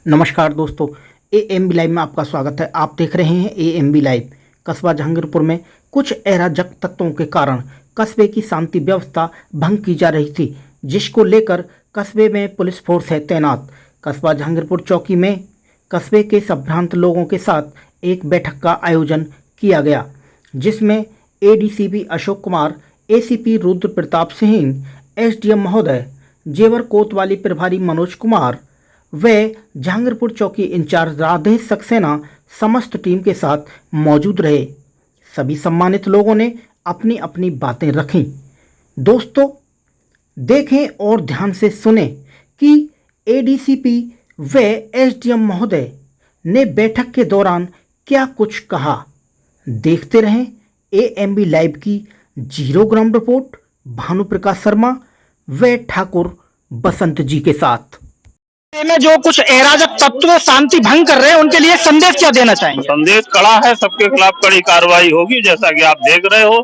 नमस्कार दोस्तों, AMB live में आपका स्वागत है। आप देख रहे हैं एएमबी लाइव। कस्बा जहांगीरपुर में कुछ अराजक तत्वों के कारण कस्बे की शांति व्यवस्था भंग की जा रही थी, जिसको लेकर कस्बे में पुलिस फोर्स है तैनात। कस्बा जहांगीरपुर चौकी में कस्बे के संभ्रांत लोगों के साथ एक बैठक का आयोजन किया गया, जिसमें ADCP Ashok Kumar, ACP Rudra Pratap Singh, SDM महोदय, जेवर कोतवाली प्रभारी मनोज कुमार वे जहांगीरपुर चौकी इंचार्ज राधेश सक्सेना समस्त टीम के साथ मौजूद रहे। सभी सम्मानित लोगों ने अपनी अपनी बातें रखीं। दोस्तों, देखें और ध्यान से सुने कि एडीसीपी व एसडीएम महोदय ने बैठक के दौरान क्या कुछ कहा। देखते रहें एएमबी लाइव की zero ground report Bhanu Prakash Sharma व ठाकुर बसंत जी के साथ। में जो कुछ अराजक तत्व शांति भंग कर रहे हैं उनके लिए संदेश क्या देना चाहेंगे? संदेश कड़ा है, सबके खिलाफ कड़ी कार्रवाई होगी। जैसा कि आप देख रहे हो,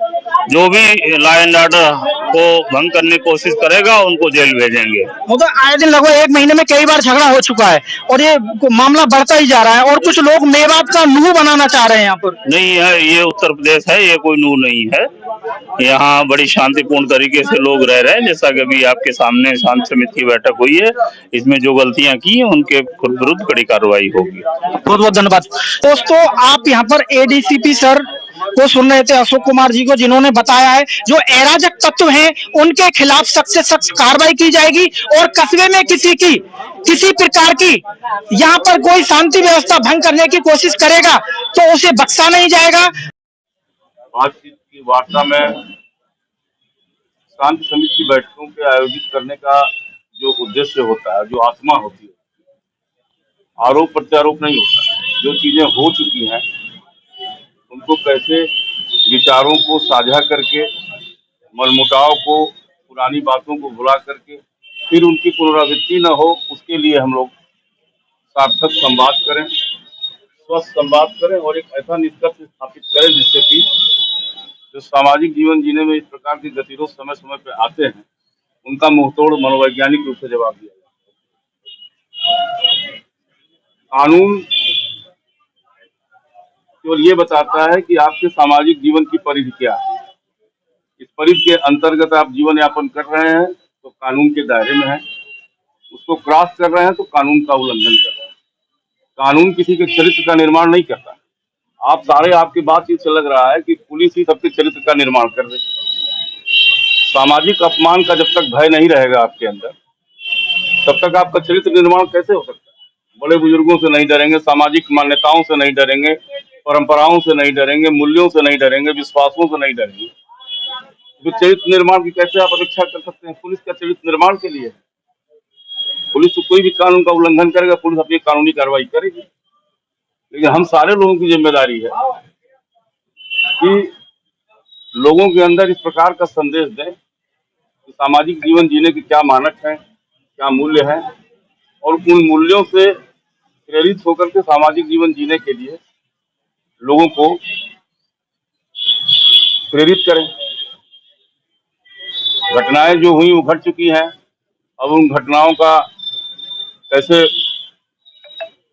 जो भी लॉ एंड ऑर्डर को भंग करने की कोशिश करेगा उनको जेल भेजेंगे। तो आए दिन लगभग एक महीने में कई बार झगड़ा हो चुका है और ये मामला बढ़ता ही जा रहा है और कुछ लोग मेवात का नूह बनाना चाह रहे हैं। यहाँ पर नहीं है, ये उत्तर प्रदेश है, ये कोई नूह नहीं है। यहाँ बड़ी शांतिपूर्ण तरीके से लोग रह रहे हैं। जैसा कि अभी आपके सामने शांति समिति की बैठक हुई है, इसमें जो गलतियां की हैं उनके विरुद्ध कड़ी कार्रवाई होगी। बहुत बहुत धन्यवाद। दोस्तों, आप यहाँ पर एडीसीपी सर को सुन रहे थे, अशोक कुमार जी को, जिन्होंने बताया है जो अराजक तत्व हैं उनके खिलाफ सख्त से सख्त कार्रवाई की जाएगी और कस्बे में किसी प्रकार की यहाँ पर कोई शांति व्यवस्था भंग करने की कोशिश करेगा तो उसे बख्शा नहीं जाएगा। बातचीत की वार्ता में शांति समिति की बैठकों के आयोजित करने का जो उद्देश्य होता है, जो आत्मा होती है, आरोप प्रत्यारोप नहीं होता। जो चीजें हो चुकी हैं उनको कैसे विचारों को साझा करके, मनमुटाव को, पुरानी बातों को भुला करके फिर उनकी पुनरावृत्ति न हो, उसके लिए हम लोग सार्थक संवाद करें, स्वस्थ संवाद करें और एक ऐसा निष्कर्ष स्थापित करें जिससे कि जो सामाजिक जीवन जीने में इस प्रकार के गतिरोध समय समय पे आते हैं उनका मुंहतोड़ मनोवैज्ञानिक रूप से जवाब दिया जाए। कानून केवल ये बताता है कि आपके सामाजिक जीवन की परिधि क्या है। इस परिधि के अंतर्गत आप जीवन यापन कर रहे हैं तो कानून के दायरे में है, उसको क्रॉस कर रहे हैं तो कानून का उल्लंघन कर रहे हैं। कानून किसी के चरित्र का निर्माण नहीं करता। आप सारे, आपकी बातचीत से लग रहा है कि पुलिस ही सबके चरित्र का निर्माण कर रही है। सामाजिक अपमान का जब तक भय नहीं रहेगा आपके अंदर, तब तक आपका चरित्र निर्माण कैसे हो सकता है? बड़े बुजुर्गों से नहीं डरेंगे, सामाजिक मान्यताओं से नहीं डरेंगे, परंपराओं से नहीं डरेंगे, मूल्यों से नहीं डरेंगे, विश्वासों से नहीं डरेंगे, तो चरित्र निर्माण की कैसे आप अपेक्षा कर सकते हैं? पुलिस का चरित्र निर्माण के लिए, पुलिस तो कोई भी कानून का उल्लंघन करेगा, पुलिस अपनी कानूनी कार्रवाई करेगी। लेकिन हम सारे लोगों की जिम्मेदारी है कि लोगों के अंदर इस प्रकार का संदेश दें कि सामाजिक जीवन जीने के क्या मानक हैं, क्या मूल्य हैं, और उन मूल्यों से प्रेरित होकर के सामाजिक जीवन जीने के लिए लोगों को प्रेरित करें। घटनाएं जो हुई वो घट चुकी हैं, अब उन घटनाओं का कैसे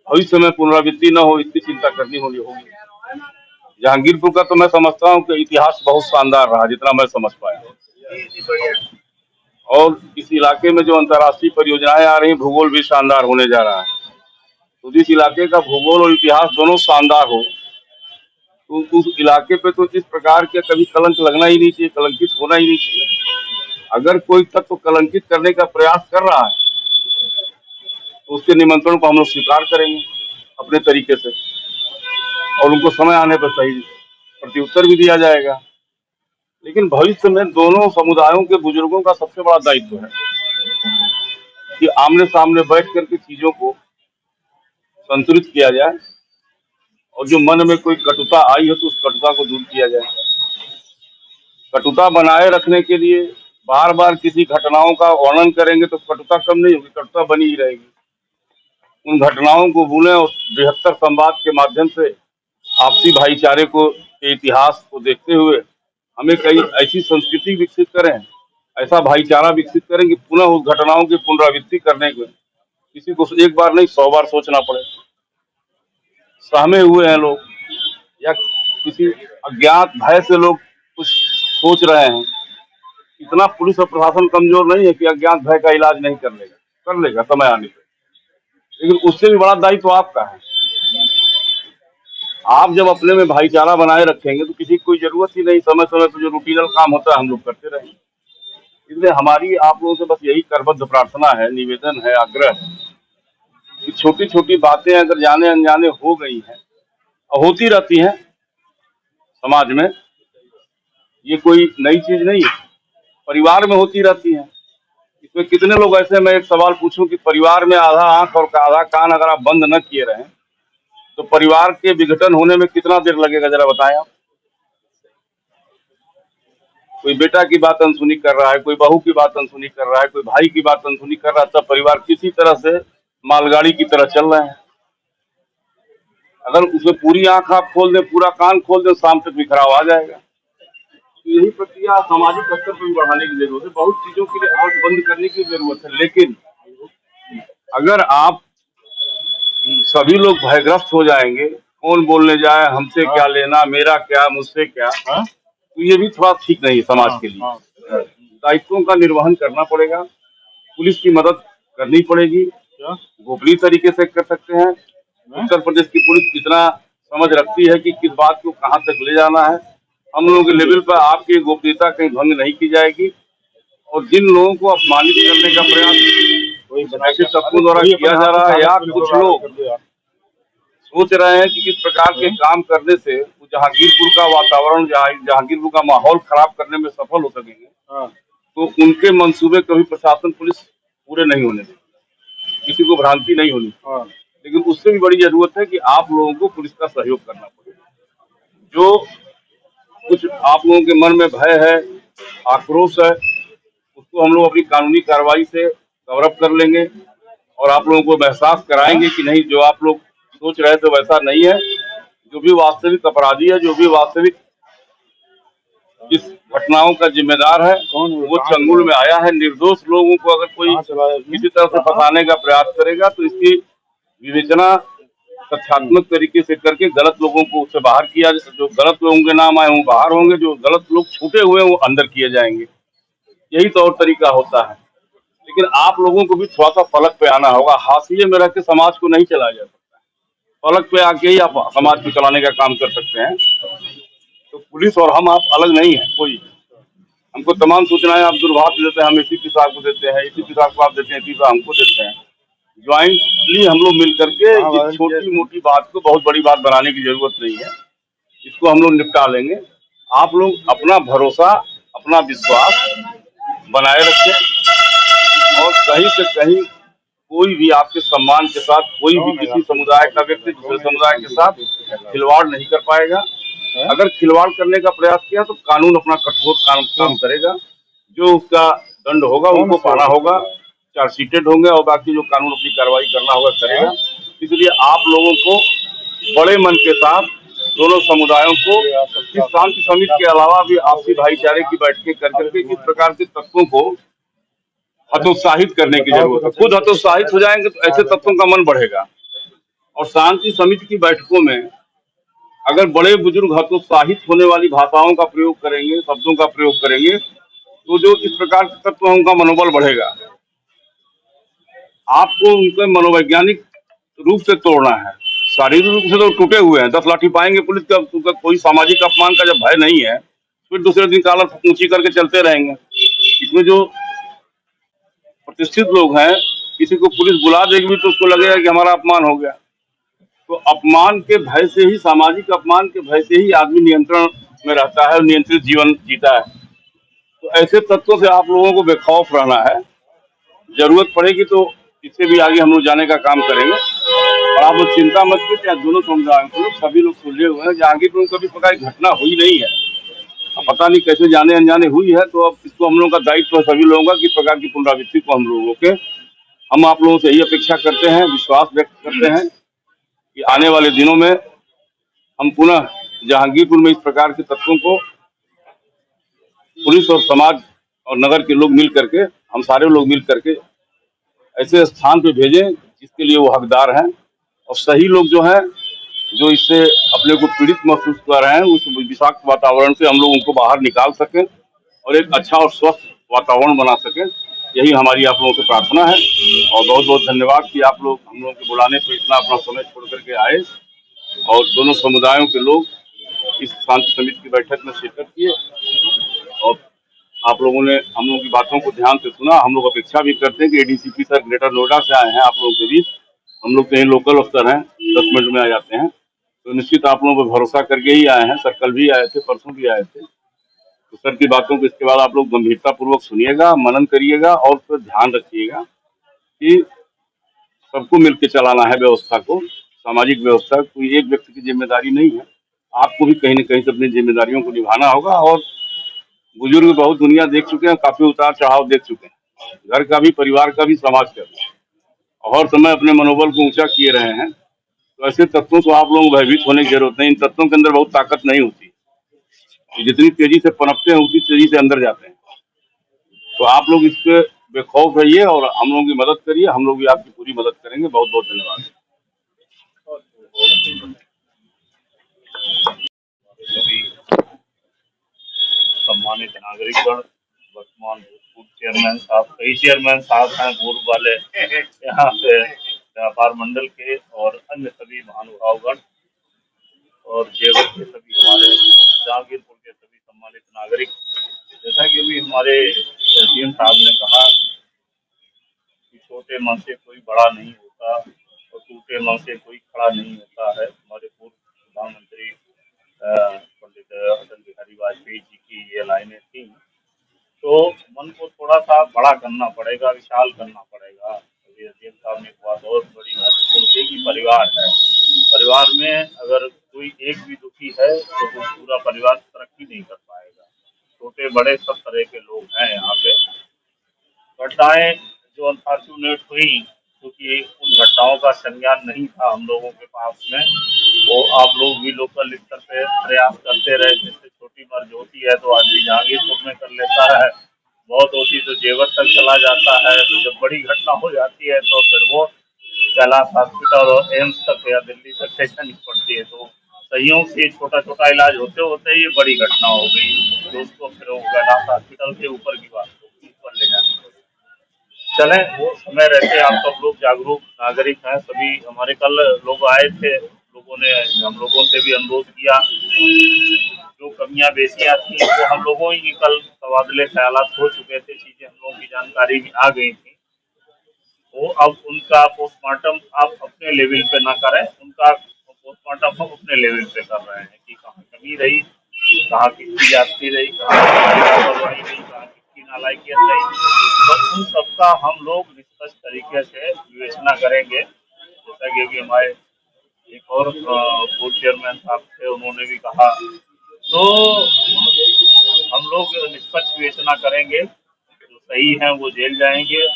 भविष्य में पुनरावृत्ति न हो, इसकी चिंता करनी होगी। जहांगीरपुर का तो मैं समझता हूँ कि इतिहास बहुत शानदार रहा, जितना मैं समझ पाया, और इस इलाके में जो अंतर्राष्ट्रीय परियोजनाएं आ रही, भूगोल भी शानदार होने जा रहा है। तो जिस इलाके का भूगोल और इतिहास दोनों शानदार हो, तो उस इलाके पे तो इस प्रकार के कभी कलंक लगना ही नहीं चाहिए, कलंकित होना ही नहीं चाहिए। अगर कोई तत्व कलंकित करने का प्रयास कर रहा है तो उसके निमंत्रण को हम लोग स्वीकार करेंगे अपने तरीके से, और उनको समय आने पर सही प्रत्युत्तर भी दिया जाएगा। लेकिन भविष्य में दोनों समुदायों के बुजुर्गों का सबसे बड़ा दायित्व है कि आमने सामने बैठ करके चीजों को संतुलित किया जाए, और जो मन में कोई कटुता आई है तो उस कटुता को दूर किया जाए। कटुता बनाए रखने के लिए बार बार किसी घटनाओं का वर्णन करेंगे तो कटुता कम नहीं होगी, कटुता बनी ही रहेगी। उन घटनाओं को भूलें और बृहत्तर संवाद के माध्यम से आपसी भाईचारे को, इतिहास को देखते हुए हमें कई ऐसी संस्कृति विकसित करें, ऐसा भाईचारा विकसित करें कि पुनः उस घटनाओं की पुनरावृत्ति करने के किसी को एक बार नहीं 100 बार सोचना पड़े। सहमे हुए हैं लोग या किसी अज्ञात भय से लोग कुछ सोच रहे हैं। इतना पुलिस और प्रशासन कमजोर नहीं है कि अज्ञात भय का इलाज नहीं कर लेगा समय आने पे। लेकिन उससे भी बड़ा दायित्व तो आपका है। आप जब अपने में भाईचारा बनाए रखेंगे तो किसी की कोई जरूरत ही नहीं, समय समय पर जो रूटीनल काम होता है हम लोग करते रहेंगे। इसलिए हमारी आप लोगों से बस यही करबद्ध प्रार्थना है, निवेदन है, आग्रह है कि छोटी छोटी बातें अगर जाने अनजाने हो गई हैं और होती रहती हैं समाज में, ये कोई नई चीज नहीं है, परिवार में होती रहती हैं। इसमें कितने लोग ऐसे, मैं एक सवाल पूछूं कि परिवार में आधा आंख और आधा कान अगर आप बंद न किए रहें तो परिवार के विघटन होने में कितना देर लगेगा, जरा बताएं आप। कोई बेटा की बात अनसुनी कर रहा है, कोई बहू की बात अनसुनी कर रहा है, कोई भाई की बात अनसुनी कर रहा है, तब परिवार किसी तरह से मालगाड़ी की तरह चल रहे हैं। अगर उसमें पूरी आंख आप खोल दें, पूरा कान खोल दें, शाम तक बिखराव आ जाएगा। तो यही प्रक्रिया सामाजिक स्तर पर भी बढ़ाने की जरूरत है। बहुत चीजों के लिए आंख बंद करने की जरूरत है, लेकिन अगर आप सभी लोग भयग्रस्त हो जाएंगे, कौन बोलने जाए, हमसे क्या लेना, मेरा क्या, मुझसे क्या, तो ये भी थोड़ा ठीक नहीं है समाज के लिए। दायित्वों का निर्वहन करना पड़ेगा, पुलिस की मदद करनी पड़ेगी, गोपनीय तरीके से कर सकते हैं। उत्तर प्रदेश की पुलिस कितना समझ रखती है कि किस बात को कहाँ तक ले जाना है। हम लोगों के लेवल पर आपकी गोपनीयता कहीं भंग नहीं की जाएगी। और जिन लोगों को अपमानित करने का प्रयास ऐसे तत्वों द्वारा किया जा रहा है, या कुछ लोग सोच रहे हैं कि इस प्रकार के काम करने से वो जहांगीरपुर का वातावरण, जहांगीरपुर का माहौल खराब करने में सफल हो सकेंगे, तो उनके मंसूबे कभी प्रशासन पुलिस पूरे नहीं होने देगी, किसी को भ्रांति नहीं होनी। लेकिन उससे भी बड़ी जरूरत है कि आप लोगों को पुलिस का सहयोग करना पड़ेगा। जो कुछ आप लोगों के मन में भय है, आक्रोश है, उसको हम लोग अपनी कानूनी कार्रवाई से कवर अप कर लेंगे और आप लोगों को एहसास कराएंगे कि नहीं, जो आप लोग सोच रहे थे वैसा नहीं है। जो भी वास्तविक अपराधी है, जो भी वास्तविक इस घटनाओं का जिम्मेदार है, वो चंगुल में आया है। निर्दोष लोगों को अगर कोई किसी तरह से फंसाने का प्रयास करेगा तो इसकी विवेचना तथ्यात्मक तरीके से करके गलत लोगों को उससे बाहर किया। जो गलत लोगों के नाम आए वो बाहर होंगे, जो गलत लोग छूटे हुए वो अंदर किए जाएंगे। यही तौर तरीका होता है। लेकिन आप लोगों को भी थोड़ा सा फलक पे आना होगा। हाशिए में रह के समाज को नहीं चलाया जा सकता है, फलक पे आके ही आप समाज को चलाने का काम कर सकते हैं। तो पुलिस और हम आप अलग नहीं है कोई। हमको तमाम सूचनाएं आप दूरभाष देते हैं, हम एसीपी साहब को देते हैं, एसीपी साहब को आप देते हैं, एसीपी साहब हमको देते हैं। ज्वाइंटली हम लोग मिल करके इस छोटी मोटी बात को बहुत बड़ी बात बनाने की जरूरत नहीं है, इसको हम लोग निपटा लेंगे। आप लोग अपना भरोसा, अपना विश्वास बनाए रखें और कहीं से कहीं कोई भी आपके सम्मान के साथ, कोई भी किसी समुदाय का व्यक्ति दूसरे समुदाय के साथ खिलवाड़ नहीं कर पाएगा। अगर खिलवाड़ करने का प्रयास किया तो कानून अपना कठोर काम करेगा। जो उसका दंड होगा उनको पाना होगा, चार्जशीटेड होंगे और बाकी जो कानून अपनी कार्रवाई करना होगा करेगा। इसलिए आप लोगों को बड़े मन के साथ दोनों समुदायों को इस शांति समिति के अलावा भी आपसी भाईचारे की बैठकें कर करके इस प्रकार के तत्वों को हतोत्साहित करने की जरूरत है। खुद हतोत्साहित हो जाएंगे तो ऐसे तत्वों का मन बढ़ेगा। और शांति समिति की बैठकों में अगर बड़े बुजुर्ग हतोत्साहित होने वाली भाषाओं का प्रयोग करेंगे, शब्दों का प्रयोग करेंगे, तो जो इस प्रकार के तत्व हैं उनका मनोबल बढ़ेगा। आपको उनके मनोवैज्ञानिक रूप से तोड़ना है। शारीरिक रूप से तो टूटे हुए हैं, 10 लाठी पाएंगे पुलिस का, कोई सामाजिक अपमान का जब भय नहीं है फिर दूसरे दिन कॉलर ऊंची करके चलते रहेंगे। इसमें जो प्रतिष्ठित लोग हैं, किसी को पुलिस बुला देगी भी तो उसको लगेगा कि हमारा अपमान हो गया। तो अपमान के भय से ही, सामाजिक अपमान के भय से ही आदमी नियंत्रण में रहता है और नियंत्रित जीवन जीता है। तो ऐसे तत्वों से आप लोगों को बेखौफ रहना है। जरूरत पड़ेगी तो इससे भी आगे हम लोग जाने का काम करेंगे। और आप लोग चिंता मत कीजिए, दोनों समुदायों को सभी लोग सुलझे हुए हैं। जहांगीरपुर में कभी प्रकार की घटना हुई नहीं है, अब पता नहीं कैसे जाने अनजाने हुई है। तो अब इसको हम लोगों का दायित्व है सभी लोगों का कि इस प्रकार की पुनरावृत्ति को हम लोग रोकें। हम आप लोगों से यही अपेक्षा करते हैं, विश्वास व्यक्त करते हैं कि आने वाले दिनों में हम पुनः जहांगीरपुर में इस प्रकार के तत्वों को पुलिस और समाज और नगर के लोग मिल करके, हम सारे लोग मिल करके ऐसे स्थान पे भेजें जिसके लिए वो हकदार हैं। और सही लोग जो हैं, जो इससे अपने को पीड़ित महसूस कर रहे हैं, उस विषाक्त वातावरण से हम लोग उनको बाहर निकाल सकें और एक अच्छा और स्वस्थ वातावरण बना सकें, यही हमारी आप लोगों से प्रार्थना है। और बहुत बहुत धन्यवाद कि आप लोग हम लोगों के बुलाने पर इतना अपना समय छोड़ करके आए और दोनों समुदायों के लोग इस शांति समिति की बैठक में शिरकत किए और आप लोगों ने हम लोगों की बातों को ध्यान से सुना। हम लोग अपेक्षा भी करते हैं कि एडीसीपी सर ग्रेटर नोएडा से आए हैं आप लोगों के बीच, हम लोग कहीं लोकल अफसर हैं, 10 मिनट में आ जाते हैं, तो निश्चित आप लोगों पर भरोसा करके ही आए हैं। सर कल भी आए थे, परसों भी आए थे, तो सर की बातों को इसके बाद आप लोग गंभीरता पूर्वक सुनिएगा, मनन करिएगा और उस पर ध्यान रखिएगा कि सबको मिलकर चलाना है व्यवस्था को, सामाजिक व्यवस्था। कोई एक व्यक्ति की जिम्मेदारी नहीं है, आपको भी कहीं न कहीं से अपनी जिम्मेदारियों को निभाना होगा। और बुजुर्ग बहुत दुनिया देख चुके हैं, काफी उतार चढ़ाव देख चुके हैं, घर का भी, परिवार का भी, समाज का भी, और हर समय अपने मनोबल को ऊंचा किए रहे हैं। तो ऐसे तत्वों से आप लोग भयभीत होने की जरूरत नहीं। इन तत्वों के अंदर बहुत ताकत नहीं होती, ये जितनी तेजी से पनपते हैं उतनी तेजी से अंदर जाते हैं। तो आप लोग इससे बेखौफ रहिए और हम लोगों की मदद करिए, हम लोग भी आपकी पूरी मदद करेंगे। बहुत बहुत धन्यवाद। सभी सम्मानित नागरिकगण, वर्तमान भूतपूर्व चेयरमैन साहब, कई चेयरमैन साहब हैं पूर्व वाले यहाँ पे व्यापार मंडल के, और अन्य सभी महानुभावगण और जेवर के सभी हमारे जहांगीरपुर के सभी सम्मानित नागरिक। जैसा कि अभी हमारे एसडीएम साहब ने कहा कि छोटे मन से कोई बड़ा नहीं होता और टूटे मन से कोई खड़ा नहीं होता है। हमारे पूर्व प्रधानमंत्री पंडित अटल बिहारी वाजपेयी जी की ये लाइनें थी। तो मन को थोड़ा सा बड़ा करना पड़ेगा, विशाल करना पड़ेगा। अभी एसडीएम साहब ने एक बात और बड़ी महत्वपूर्ण थी कि परिवार है, परिवार में अगर कोई एक भी दुखी है तो वो पूरा परिवार तरक्की नहीं कर पाएगा। छोटे बड़े सब तरह के लोग हैं यहाँ पे। घटनाएं जो अनफॉर्चुनेट हुई, क्योंकि उन घटनाओं का संज्ञान नहीं था हम लोगों के पास में, वो आप लोग भी लोकल स्तर पे प्रयास करते रहे। जैसे छोटी मर्ज होती है तो आदमी जहांगीरपुर में कर लेता है, बहुत होती तो जेवर तक चला जाता है, तो जब बड़ी घटना हो जाती है तो फिर वो कैलाश हॉस्पिटल और एम्स तक या दिल्ली तक सेक्शन पड़ती है। तो संयोग से छोटा छोटा इलाज होते होते ये बड़ी घटना हो गई, तो उसको फिर कैलाश हॉस्पिटल के ऊपर की बात होगी, ऊपर ले जानी पड़ी। चले, वो समय रहते आप सब लोग जागरूक नागरिक हैं सभी। हमारे कल लोग आए थे, लोगों ने हम लोगों से भी अनुरोध किया, जो कमियां बेसियां थी वो हम लोगों ही कल तबादले ख्यालात हो चुके थे, चीजें हम लोगों की जानकारी में आ गई थी। वो अब उनका पोस्टमार्टम आप अपने लेवल पे ना करें, उनका पोस्टमार्टम हम अपने लेवल पे कर रहे हैं कि कहाँ कमी रही, कहाँ किसकी ज्यादती रही, कहाँ किसकी लापरवाही रही, कहाँ किसकी नालायकियत रही। तो उन सबका हम लोग निष्पक्ष तरीके से विवेचना करेंगे। जैसा कि अभी हमारे एक और बोर्ड चेयरमैन साहब थे, उन्होंने भी कहा, तो हम लोग निष्पक्ष विवेचना करेंगे। जो सही है वो जेल जाएंगे,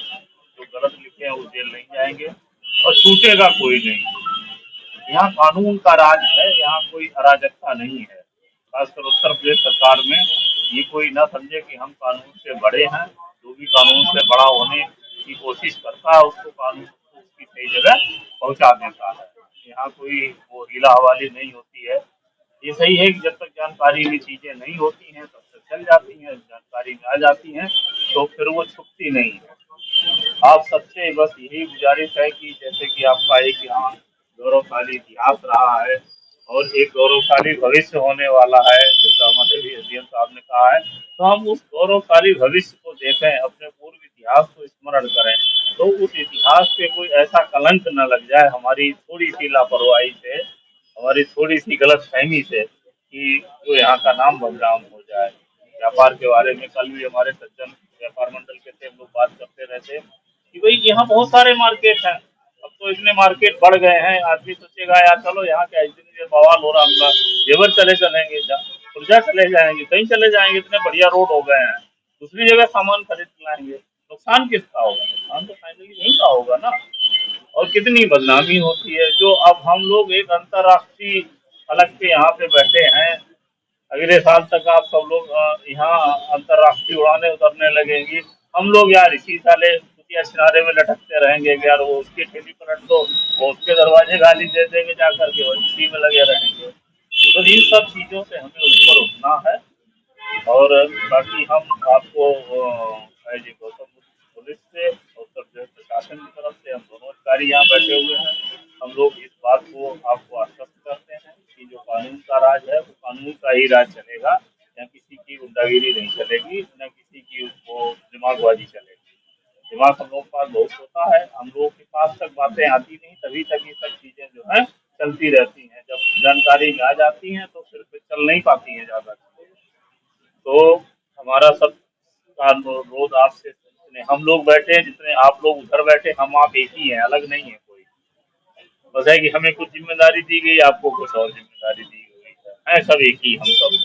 जो गलत लिखे हैं वो जेल नहीं जाएंगे, और छूटेगा कोई नहीं। यहाँ कानून का राज है, यहाँ कोई अराजकता नहीं है। खासकर उत्तर प्रदेश सरकार में ये कोई ना समझे कि हम कानून से बड़े हैं। जो भी कानून से बड़ा होने की कोशिश करता है उसको कानून उसकी सही जगह पहुंचा देता है। यहाँ कोई वो हीला हवाली नहीं होती है। ये सही है कि जब तक जानकारी में चीजें नहीं होती हैं तब तक चल जाती हैं, जानकारी में आ जाती हैं तो फिर वो छुपती नहीं है। आप सबसे बस यही गुजारिश है कि जैसे कि आपका एक यहाँ गौरवशाली इतिहास रहा है और एक गौरवशाली भविष्य होने वाला है, जैसा हमारे भी एसडीएम साहब ने कहा है, तो हम उस गौरवशाली भविष्य को देखें, अपने पूर्व इतिहास को स्मरण करें, तो उस इतिहास पे कोई ऐसा कलंक न लग जाए हमारी थोड़ी सी लापरवाही से, हमारी थोड़ी सी गलतफहमी से, कि जो यहाँ का नाम बदनाम हो जाए। व्यापार के बारे में कल भी हमारे सज्जन व्यापार मंडल के थे, हम लोग बात करते रहते कि भाई यहाँ बहुत सारे मार्केट हैं, अब तो इतने मार्केट बढ़ गए हैं, आदमी सोचेगा यार चलो यहाँ क्या इतनी देर बवाल हो रहा होगा, जेवर चलेंगे, खुर्जा चले जाएंगे, कहीं चले जाएंगे, इतने बढ़िया रोड हो गए हैं, दूसरी जगह सामान खरीद लाएंगे, नुकसान किसका होगा? नुकसान तो फाइनली यहीं का होगा ना। और कितनी बदनामी होती है, जो अब हम लोग एक अंतर्राष्ट्रीय फलक पे यहाँ पे बैठे हैं। अगले साल तक आप सब लोग यहाँ अंतर्राष्ट्रीय उड़ानें उतरने लगेंगी। हम लोग यार इसी साले या किनारे में लटकते रहेंगे कि यार वो उसकी ठेली पर रख दो, वो उसके दरवाजे गाली दे देंगे जाकर के, वो इसी में लगे रहेंगे। तो इन सब चीजों से हमें ऊपर उठना है। और बाकी हम आपको as a Gautam Buddha police से और उत्तर प्रदेश प्रशासन की तरफ से हम दोनों अधिकारी यहाँ बैठे हुए हैं। हम लोग इस बात को आपको आश्वस्त करते हैं कि जो कानून का राज है वो कानून का ही राज चलेगा। यहाँ किसी की गुंडागिरी नहीं चलेगी, न किसी की वो दिमागबाजी चलेगी। दिमाग हम लोगों के पास बहुत होता है, हम लोगों के पास तक बातें आती नहीं, तभी तक ये सब चीजें जो है चलती रहती हैं। जब जानकारी में आ जाती हैं तो फिर चल नहीं पाती हैं ज्यादा। तो हमारा सब का अनुरोध आपसे, जितने हम लोग बैठे हैं, जितने आप लोग उधर बैठे, हम आप एक ही हैं, अलग नहीं है कोई। बस है कि हमें कुछ जिम्मेदारी दी गई, आपको कुछ और जिम्मेदारी दी गई है सब एक ही हम सब।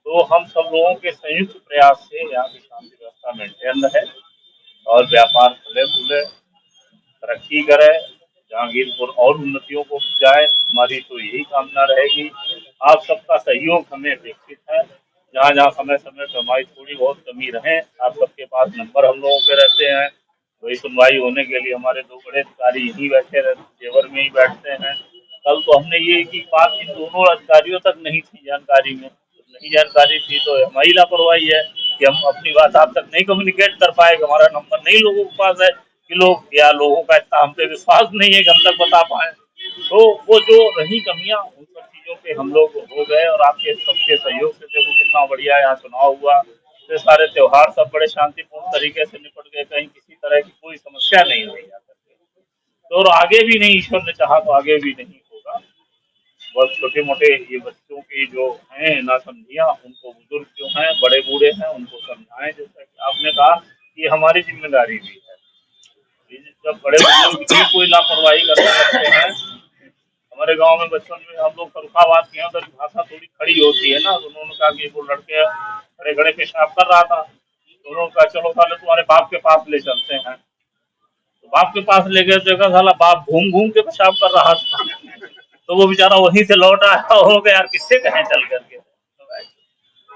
तो हम सब लोगों के संयुक्त प्रयास से यहाँ की शांति व्यवस्था मेंटेन रहे और व्यापार फले फूले, तरक्की करे, जहांगीरपुर और उन्नतियों को जाए, हमारी तो यही कामना रहेगी। आप सबका सहयोग हमें अपेक्षित है। जहाँ जहाँ समय समय पर हमारी थोड़ी बहुत कमी रहे, आप सबके पास नंबर हम लोगों के रहते हैं। वही सुनवाई होने के लिए हमारे दो बड़े अधिकारी यहीं बैठे रहते, जेवर में ही बैठते हैं। कल तो हमने ये की बात इन दोनों अधिकारियों तक नहीं थी जानकारी में, नहीं जानकारी थी तो हमारी लापरवाही है कि हम अपनी बात आप तक नहीं कम्युनिकेट कर पाए, कि हमारा नंबर नहीं लोगों के पास है, कि लोग या लोगों का इतना हम पे विश्वास नहीं है कि हम तक बता पाए। तो वो जो रही कमियां, उन सब चीजों पे हम लोग हो गए और आपके सबके सहयोग से देखो कितना बढ़िया यहाँ चुनाव हुआ। तो सारे त्योहार सब बड़े शांतिपूर्ण तरीके से निपट गए, कहीं किसी तरह की कोई समस्या नहीं हुई यहाँ तक। तो और आगे भी नहीं, ईश्वर ने चाहा तो आगे भी नहीं होगा। बस छोटे मोटे ये बच्चों के जो हैं ना समझिया, उनको बुजुर्ग जो हैं बड़े बूढ़े हैं उनको समझाएं, जैसा कि आपने कहा कि हमारी जिम्मेदारी भी है। जब बड़े बुजुर्ग भी कोई लापरवाही करने लगते हैं, हमारे गांव में बचपन में हम लोग फरुखाबाद के हैं, उधर भाषा थोड़ी खड़ी होती है ना, तो उन्होंने कहा कि वो लड़के खड़े खड़े पेशाब कर रहा था, तो उन्होंने कहा चलो साले तुम्हारे बाप के पास ले चलते हैं। तो बाप के पास ले गए, देखा साला बाप घूम घूम के पेशाब कर रहा था। तो वो बेचारा वहीं से लौट आया, हो गया यार किससे कहें चल करके।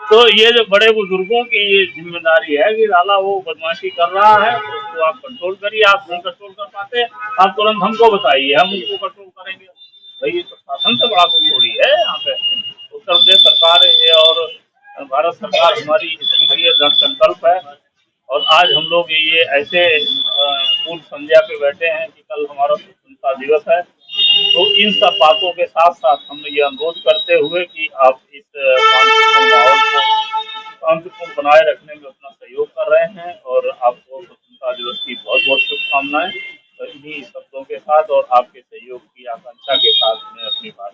तो ये जो बड़े बुजुर्गों की ये जिम्मेदारी है कि साला वो बदमाशी कर रहा है, उसको आप कंट्रोल करिए। आप नहीं कंट्रोल कर पाते, आप तुरंत हमको बताइए, हम उसको कंट्रोल करेंगे। भाई ये प्रशासन से बड़ा कोई थोड़ी है यहाँ पे। उत्तर प्रदेश सरकार है और भारत सरकार हमारी इसके लिए दृढ़ संकल्प है। और आज हम लोग ये ऐसे पूर्व संध्या पे बैठे हैं कि कल हमारा स्वतंत्रता दिवस है। तो इन सब बातों के साथ साथ हम ये अनुरोध करते हुए कि आप इस शांतिपूर्ण माहौल को शांतिपूर्ण बनाए रखने में अपना सहयोग कर रहे हैं और आपको स्वतंत्रता दिवस की बहुत बहुत शुभकामनाएं। तो इन्हीं शब्दों के साथ और आपके सहयोग की आकांक्षा के साथ मैं अपनी बात